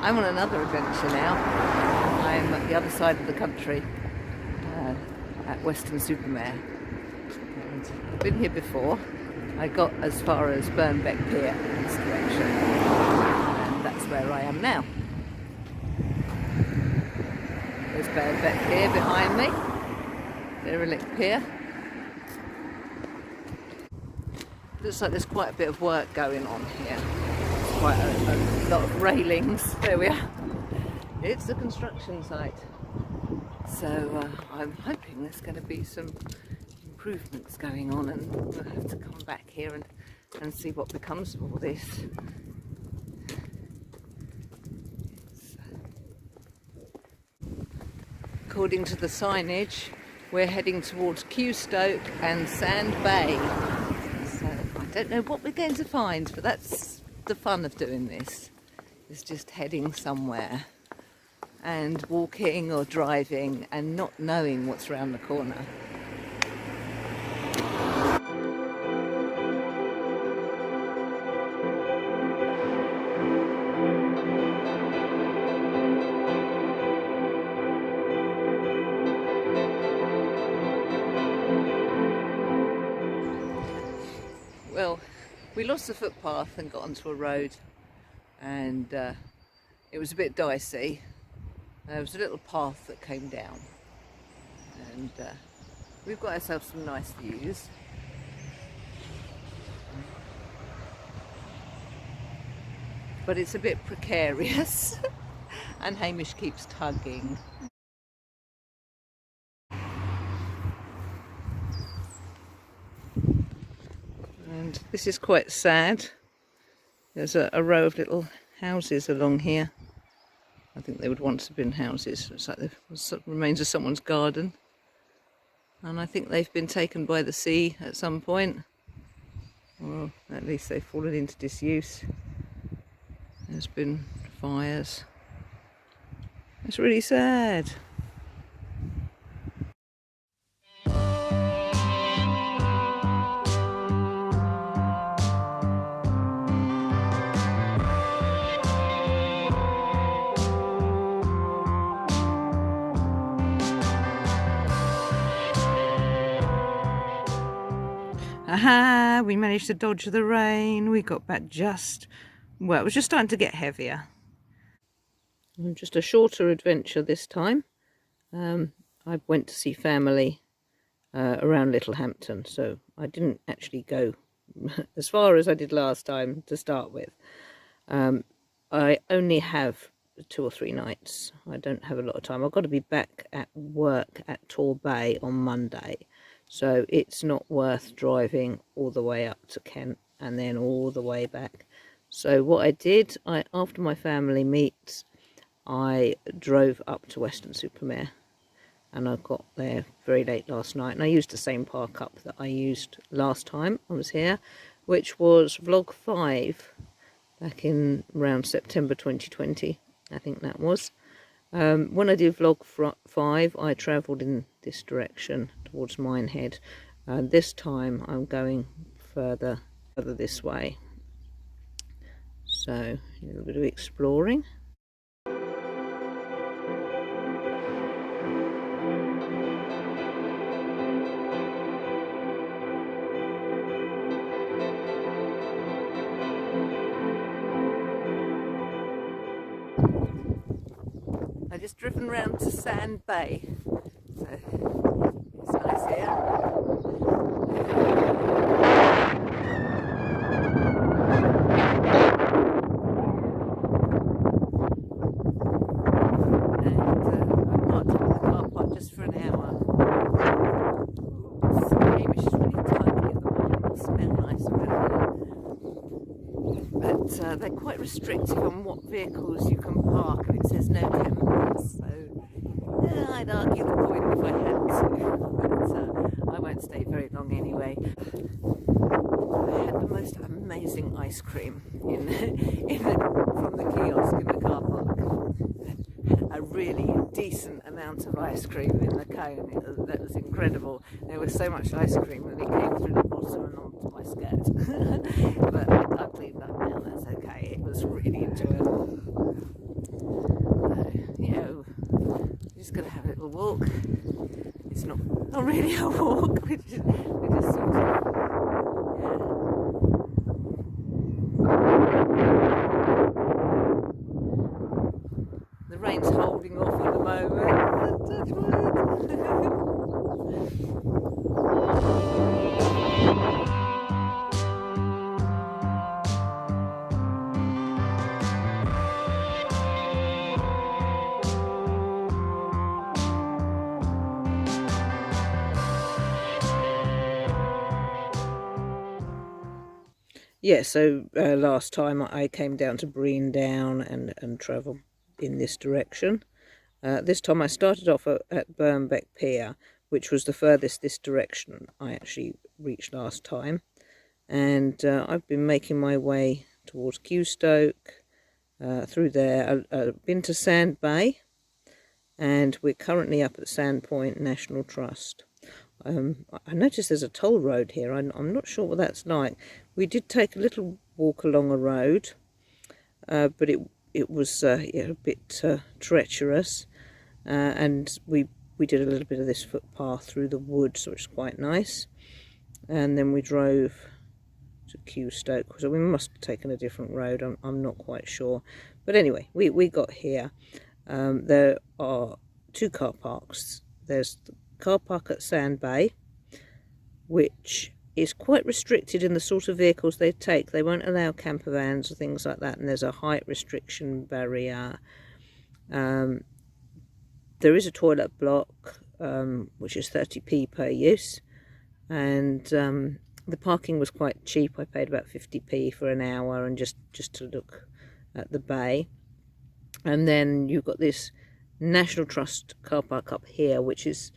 I'm on another adventure now. I'm at the other side of the country, at Weston Super Mare. And I've been here before. I got as far as Birnbeck Pier in this direction, and that's where I am now. There's Birnbeck Pier behind me, derelict pier. Looks like there's quite a bit of work going on here. Quite a lot of railings. There we are. It's a construction site. So I'm hoping there's going to be some improvements going on, and we'll have to come back here and see what becomes of all this. According to the signage, we're heading towards Kiosk and Sand Bay. So I don't know what we're going to find, but that's the fun of doing this, is just heading somewhere and walking or driving and not knowing what's around the corner. Well, we lost the footpath and got onto a road, and it was a bit dicey. There was a little path that came down, and we've got ourselves some nice views. But it's a bit precarious and Hamish keeps tugging. And this is quite sad. There's a row of little houses along here. I think they would once have been houses. It's like the remains of someone's garden. And I think they've been taken by the sea at some point. Or at least they've fallen into disuse. There's been fires. It's really sad. Aha, we managed to dodge the rain. We got back just, well, it was just starting to get heavier. Just a shorter adventure this time. I went to see family around Littlehampton, so I didn't actually go as far as I did last time to start with. I only have 2 or 3 nights. I don't have a lot of time. I've got to be back at work at Tor Bay on Monday. So it's not worth driving all the way up to Kent and then all the way back. So what I did, after my family meet, I drove up to Weston Super Mare, and I got there very late last night. And I used the same park up that I used last time I was here, which was vlog 5 back in around September 2020, I think that was. When I did vlog 5, I travelled in this direction towards Minehead. This time I'm going further this way. So a little bit of exploring. I've just driven round to Sand Bay, so it's nice here. And I parked up in the car park just for an hour. Hamish is really tiny at the moment, it'll smell nice around here. But they're quite restrictive on what vehicles you can park, and it says no campers, so I'd argue the point if I had to, but I won't stay very long anyway. I had the most amazing ice cream from the kiosk in the car park. A really decent amount of ice cream in the cone. That was incredible. There was so much ice cream that it came through the bottom and onto my skirt. But I've cleaned up now, that's okay. It was really enjoyable. little walk. It's not really a walk, we just sort of, the rain's holding off at the moment. Touch wood. Yeah, so last time I came down to Breandown and travelled in this direction. This time I started off at Birnbeck Pier, which was the furthest this direction I actually reached last time. And I've been making my way towards Gloucs, through there. I've been to Sand Bay, and we're currently up at Sandpoint National Trust. I noticed there's a toll road here. I'm not sure what that's like. We did take a little walk along a road, but it was yeah, a bit treacherous, and we did a little bit of this footpath through the woods, which is quite nice. And then we drove to Gloucs, so we must have taken a different road. I'm not quite sure, but anyway, we got here. There are two car parks. There's the car park at Sand Bay, which is quite restricted in the sort of vehicles they take. They won't allow camper vans or things like that, and there's a height restriction barrier. There is a toilet block, which is 30p per use, and the parking was quite cheap. I paid about 50p for an hour, and just to look at the bay. And then you've got this National Trust car park up here, which is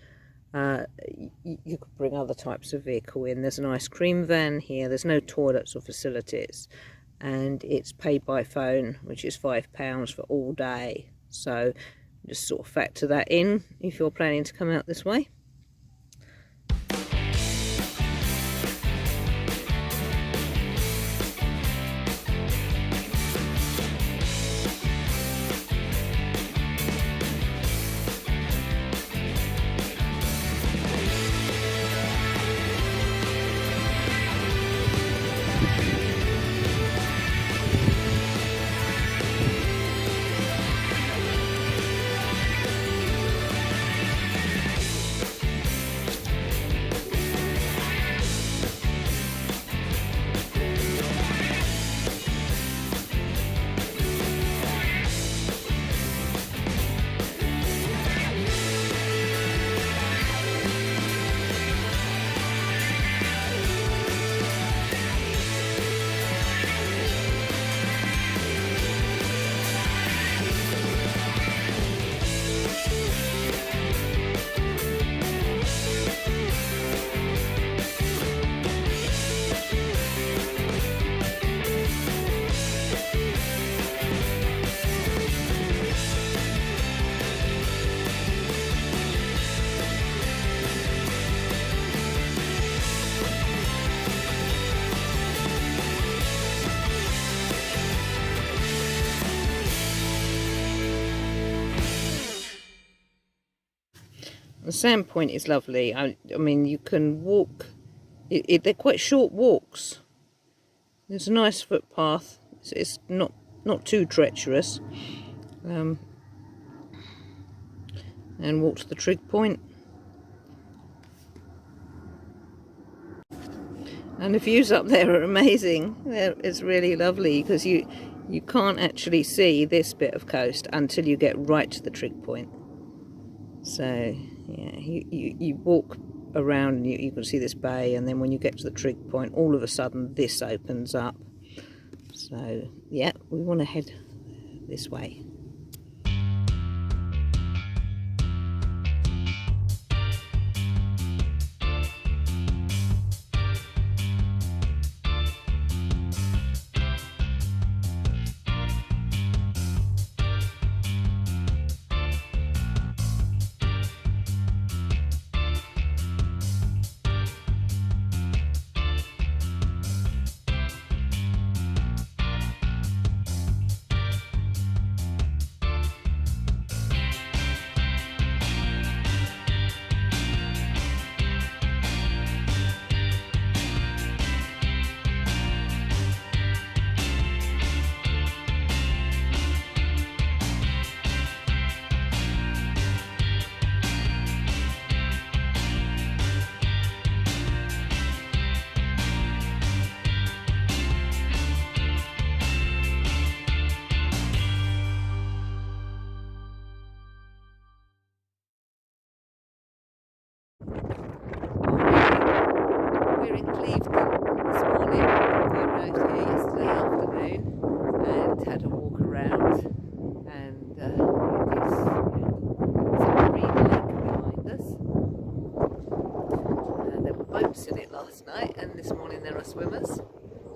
you could bring other types of vehicle in. There's an ice cream van here. There's no toilets or facilities, and it's paid by phone, which is £5 for all day. So just sort of factor that in if you're planning to come out this way. The Sandpoint is lovely. I mean, you can walk. They're quite short walks. There's a nice footpath. It's not too treacherous. And walk to the trig point. And the views up there are amazing. It's really lovely because you can't actually see this bit of coast until you get right to the trig point. So yeah, you walk around and you can see this bay, and then when you get to the trig point, all of a sudden this opens up. So yeah, we want to head this way. swimmers,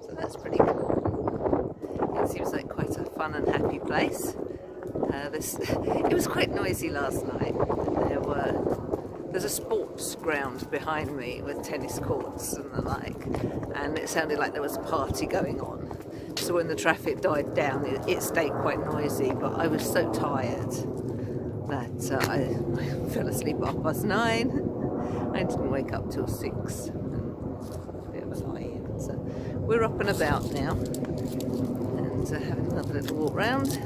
so that's pretty cool. It seems like quite a fun and happy place. It was quite noisy last night. There's a sports ground behind me with tennis courts and the like, and it sounded like there was a party going on. So when the traffic died down, it stayed quite noisy, but I was so tired that I fell asleep at 9:30. I didn't wake up till 6. A bit of a lie-in. So we're up and about now, and having another little walk round.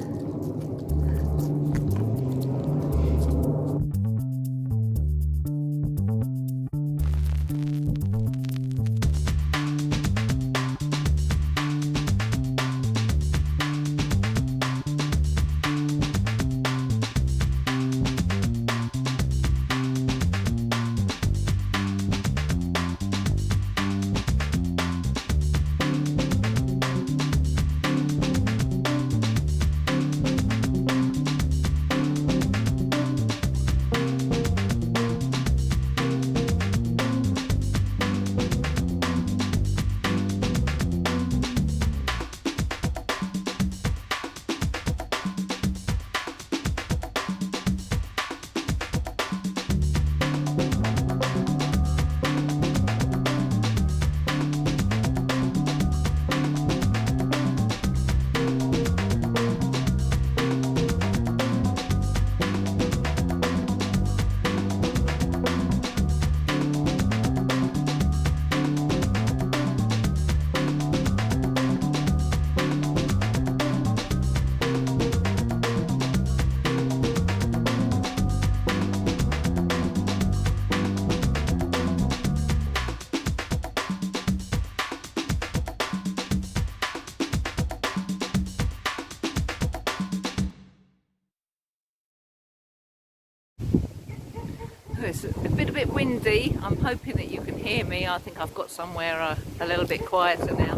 It's a bit windy. I'm hoping that you can hear me. I think I've got somewhere a little bit quieter now.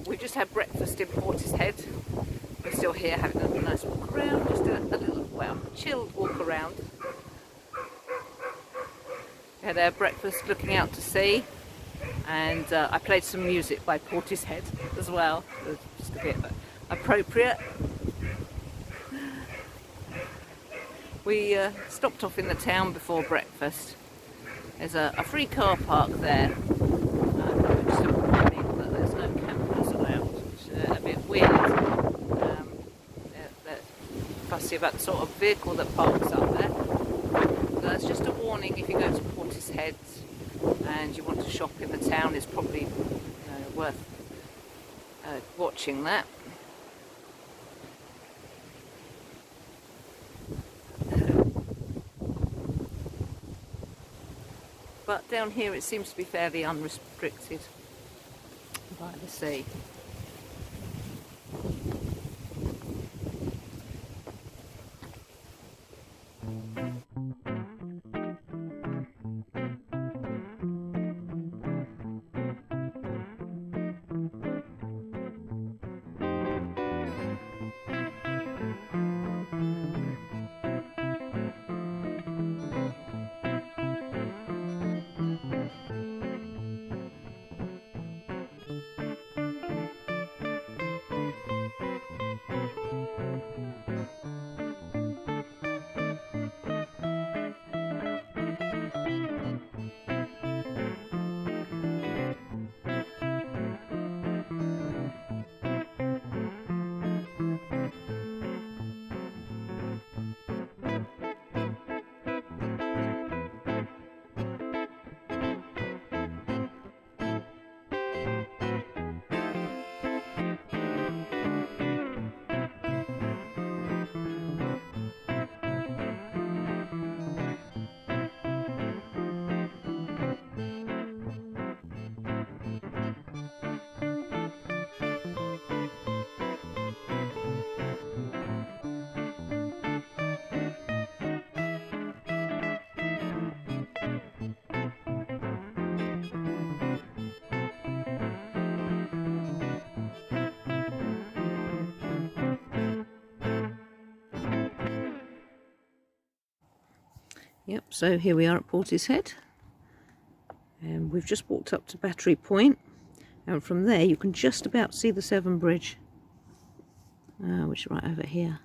We just had breakfast in Portishead. We're still here having a nice walk around, just a little, well, chilled walk around. We had our breakfast looking out to sea, and I played some music by Portishead as well. It was just a bit appropriate. We stopped off in the town before breakfast. There's a free car park there, which is a warning that there's no campers around, which is a bit weird. They're fussy about the sort of vehicle that parks up there. So that's just a warning. If you go to Portishead and you want to shop in the town, it's probably worth watching that. But down here it seems to be fairly unrestricted by the sea. Yep, so here we are at Portishead, and we've just walked up to Battery Point. and from there you can just about see the Severn Bridge, which is right over here.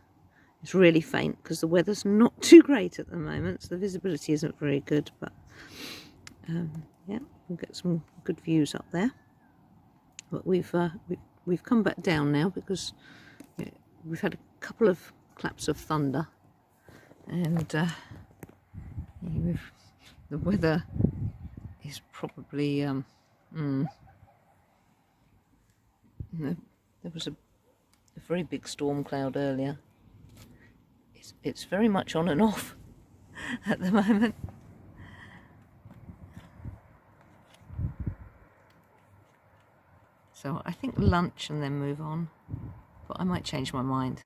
It's really faint because the weather's not too great at the moment, so the visibility isn't very good, but yeah, we'll get some good views up there. But we've come back down now because we've had a couple of claps of thunder, and the weather is probably there was a very big storm cloud earlier. It's very much on and off at the moment. So I think lunch and then move on, but I might change my mind.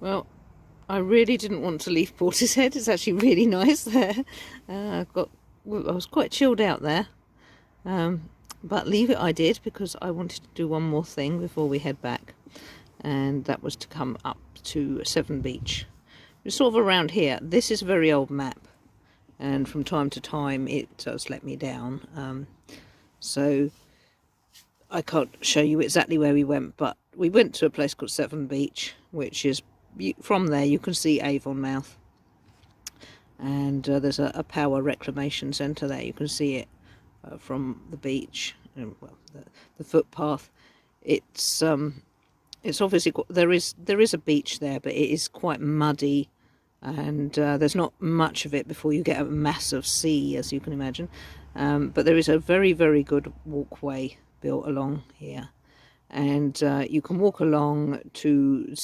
Well, I really didn't want to leave Portishead. It's actually really nice there. I was quite chilled out there, but leave it I did because I wanted to do one more thing before we head back, and that was to come up to Severn Beach. It's sort of around here. This is a very old map, and from time to time it does let me down, so I can't show you exactly where we went, but we went to a place called Severn Beach, which is, from there you can see Avonmouth, and there's a power reclamation centre there. You can see it from the beach, and well, the footpath. It's obviously there is a beach there, but it is quite muddy, and there's not much of it before you get a massive sea, as you can imagine. But there is a very, very good walkway built along here, and you can walk along to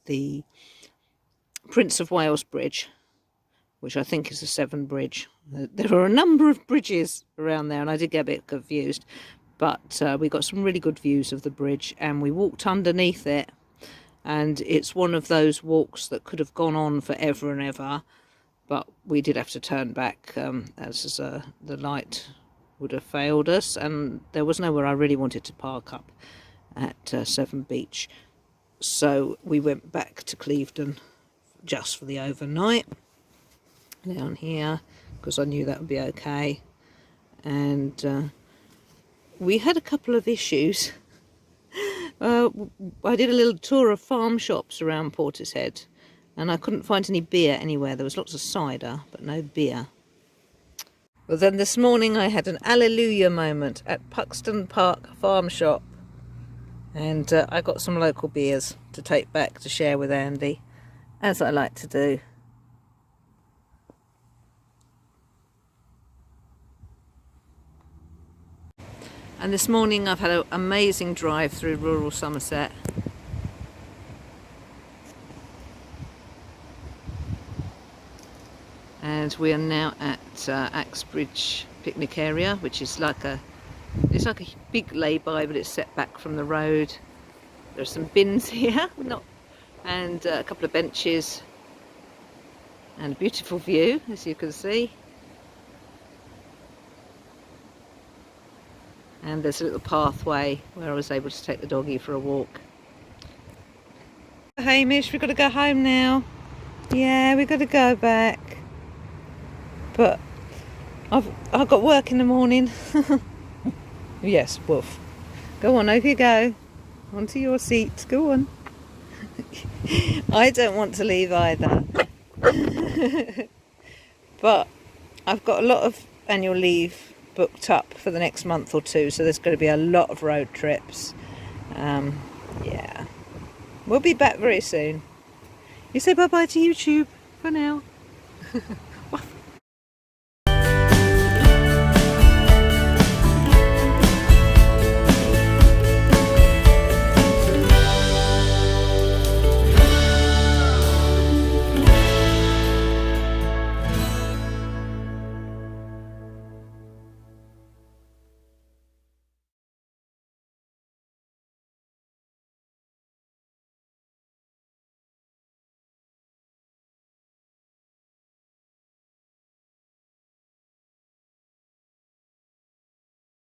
the Prince of Wales Bridge, which I think is the Severn Bridge. There are a number of bridges around there, and I did get a bit confused, but we got some really good views of the bridge, and we walked underneath it, and it's one of those walks that could have gone on forever and ever, but we did have to turn back as the light would have failed us, and there was nowhere I really wanted to park up at Severn Beach, so we went back to Clevedon just for the overnight down here, because I knew that would be okay. And we had a couple of issues. I did a little tour of farm shops around Portishead, and I couldn't find any beer anywhere. There was lots of cider, but no beer. Well, then this morning I had an alleluia moment at Puxton Park Farm Shop, and I got some local beers to take back to share with Andy, as I like to do. And this morning I've had an amazing drive through rural Somerset. And we are now at Bridge picnic area, which is like it's like a big lay-by, but it's set back from the road. There are some bins here, and a couple of benches, and a beautiful view, as you can see. And there's a little pathway where I was able to take the doggy for a walk. Hamish, we've got to go home now. Yeah, we've got to go back. But I've got work in the morning. Yes, woof. Go on, over you go. Onto your seat. Go on. I don't want to leave either. But I've got a lot of annual leave booked up for the next month or two, so there's going to be a lot of road trips. Yeah. We'll be back very soon. You say bye-bye to YouTube for now.